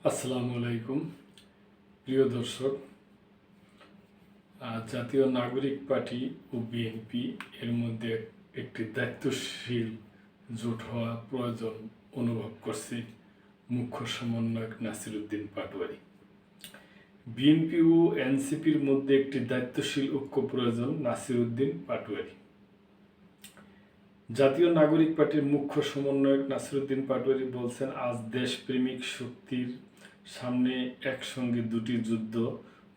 আসসালামু আলাইকুম প্রিয় দর্শক। জাতীয় নাগরিক পার্টি ও বিএনপি এর মধ্যে একটি দায়িত্বশীল জোট হওয়া প্রয়োজন অনুভব করছে মুখ্য সমন্বয়ক নাসিরউদ্দিন পাটোয়ারী। বিএনপি ও এনসিপির মধ্যে একটি দায়িত্বশীল ঐক্য প্রয়োজন নাসিরউদ্দিন পাটোয়ারী। জাতীয় নাগরিক পার্টির মুখ্য সমন্বয়ক নাসিরউদ্দিন পাটোয়ারী বলছেন, আজ দেশপ্রেমিক শক্তির সামনে একসঙ্গে দুটি যুদ্ধ,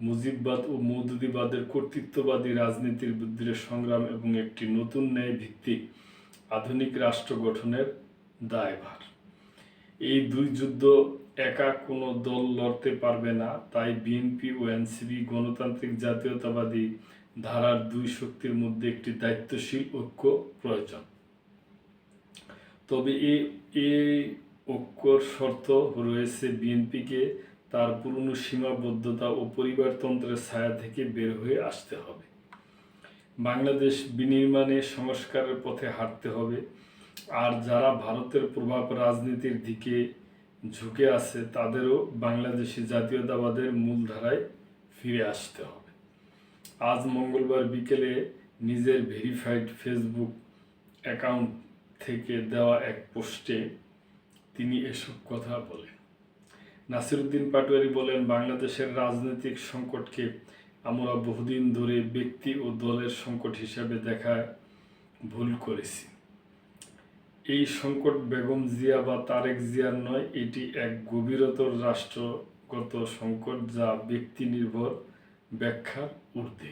মুজিববাদ ও মওদুদিবাদের কর্তৃত্ববাদী রাজনীতির বিরুদ্ধে সংগ্রাম এবং একটি নতুন ন্যায় ভিত্তিক আধুনিক রাষ্ট্র গঠনের দায়ভার। এই দুই যুদ্ধ একা কোনো দল লড়তে পারবে না, তাই বিএনপি ও এনসিপি গণতান্ত্রিক জাতীয়তাবাদী ধারার দুই শক্তির মধ্যে একটি দায়িত্বশীল ঐক্য প্রয়োজন। তবে এই ঐক্যর শর্ত রয়েছে বিএনপিকে তার পুরনো সীমাবদ্ধতা ও পরিবারতন্ত্রের ছায়া থেকে বের হয়ে আসতে হবে। বাংলাদেশ বিনির্মাণে সংস্কারের পথে হাঁটতে হবে। আর যারা ভারতের প্রভাব রাজনীতির দিকে ঝুঁকে আছে তাদেরও বাংলাদেশি জাতীয়তাবাদের মূলধারায় ফিরে আসতে হবে। আজ মঙ্গলবার বিকেলে নিজের ভেরিফাইড ফেসবুক অ্যাকাউন্ট থেকে দেওয়া এক পোস্টে তিনি এসব কথা বলেন। নাসিরউদ্দিন পাটোয়ারী বলেন, বাংলাদেশের রাজনৈতিক সংকটকে আমরা বহুদিন ধরে ব্যক্তি ও দলের সংকট হিসাবে দেখায় ভুল করেছি। এই সংকট বেগম জিয়া বা তারেক জিয়ার নয়, এটি এক গভীরতর রাষ্ট্রগত সংকট যা ব্যক্তি নির্ভর ব্যাখ্যার ঊর্ধ্বে।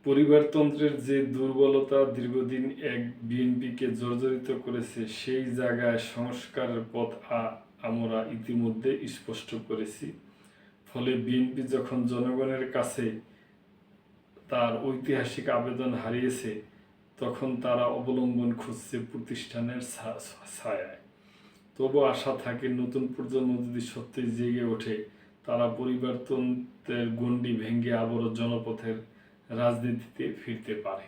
পরিবারতন্ত্রের যে দুর্বলতা দীর্ঘদিন এক বিএনপিকে জর্জরিত করেছে, সেই জায়গায় সংস্কারের পথ আমরা ইতিমধ্যে স্পষ্ট করেছি। ফলে বিএনপি যখন জনগণের কাছে তার ঐতিহাসিক আবেদন হারিয়েছে, তখন তারা অবলম্বন খুঁজছে প্রতিষ্ঠানের ছায়ায়। তবু আশা থাকে, নতুন প্রজন্ম যদি সত্যি জেগে ওঠে, তারা পরিবারতন্ত্রের গণ্ডি ভেঙে আবারও জনপথের রাজনীতিতে ফিরতে পারে।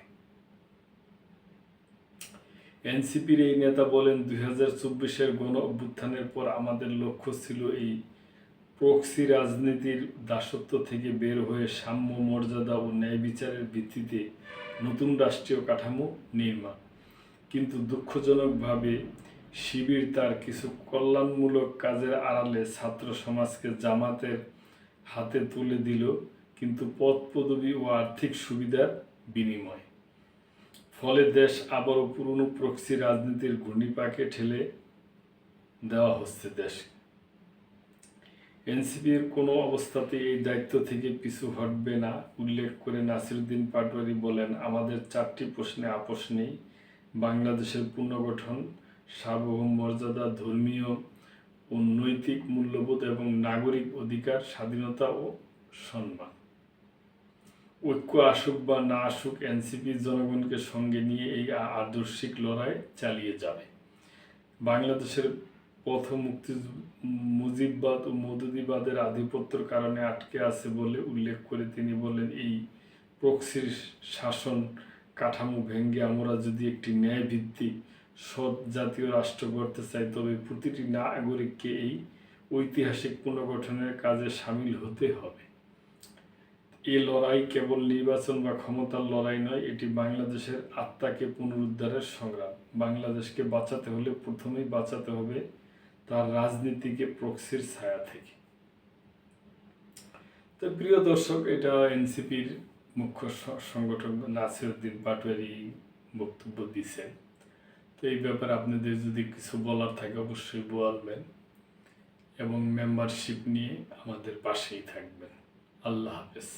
এনসিপির এই নেতা বলেন, 2024-এর গণ অভ্যুত্থানের পর আমাদের লক্ষ্য ছিল এই প্রক্সি রাজনীতির দাসত্ব থেকে বের হয়ে সাম্য, মর্যাদা ও ন্যায় বিচারের ভিত্তিতে নতুন রাষ্ট্রীয় কাঠামো নির্মাণ। কিন্তু দুঃখজনকভাবে শিবির তার কিছু কল্যাণমূলক কাজের আড়ালে ছাত্র সমাজকে জামাতের হাতে তুলে দিল, কিন্তু পদ পদবি ও আর্থিক সুবিধার বিনিময়ে। ফলে দেশ আবারও পুরনো প্রক্সি রাজনীতির ঘূর্ণিপাকে ঠেলে দেওয়া হচ্ছে দেশে। এনসিপির কোনো অবস্থাতেই এই দায়িত্ব থেকে পিছু হটবে না উল্লেখ করে নাসিরউদ্দিন পাটোয়ারী বলেন, আমাদের 4টি প্রশ্নে আপোষ নেই। বাংলাদেশের পুনর্গঠন, সার্বভৌম মর্যাদা, ধর্মীয় ও নৈতিক মূল্যবোধ এবং নাগরিক অধিকার, স্বাধীনতা ও সম্মান। ঐক্য আসুক বা না আসুক, এনসিপি জনগণকে সঙ্গে নিয়ে এই আদর্শিক লড়াই চালিয়ে যাবে। বাংলাদেশের পথ মুজিববাদ ও মওদুদিবাদের আধিপত্যের কারণে আটকে আছে বলে উল্লেখ করে তিনি বলেন, এই প্রক্সির শাসন কাঠামো ভেঙে আমরা যদি একটি ন্যায়ভিত্তিক সৎ জাতীয় রাষ্ট্র গড়তে চাই, তবে প্রতিটি নাগরিককে এই ঐতিহাসিক পুনর্গঠনের কাজে সামিল হতে হবে। এই লড়াই কেবল নির্বাচন বা ক্ষমতার লড়াই নয়, এটি বাংলাদেশের আত্মাকে পুনরুদ্ধারের সংগ্রাম। বাংলাদেশকে বাঁচাতে হলে প্রথমেই বাঁচাতে হবে তার রাজনীতিকে প্রক্সির ছায়া থেকে। তো প্রিয় দর্শক, এটা এনসিপির মুখ্য সংগঠক নাসিরউদ্দিন পাটোয়ারী বক্তব্য দিচ্ছেন। তো এই ব্যাপারে আপনাদের যদি কিছু বলার থাকে অবশ্যই বলবেন এবং মেম্বারশিপ নিয়ে আমাদের পাশেই থাকবেন। আল্লাহ হাফেজ।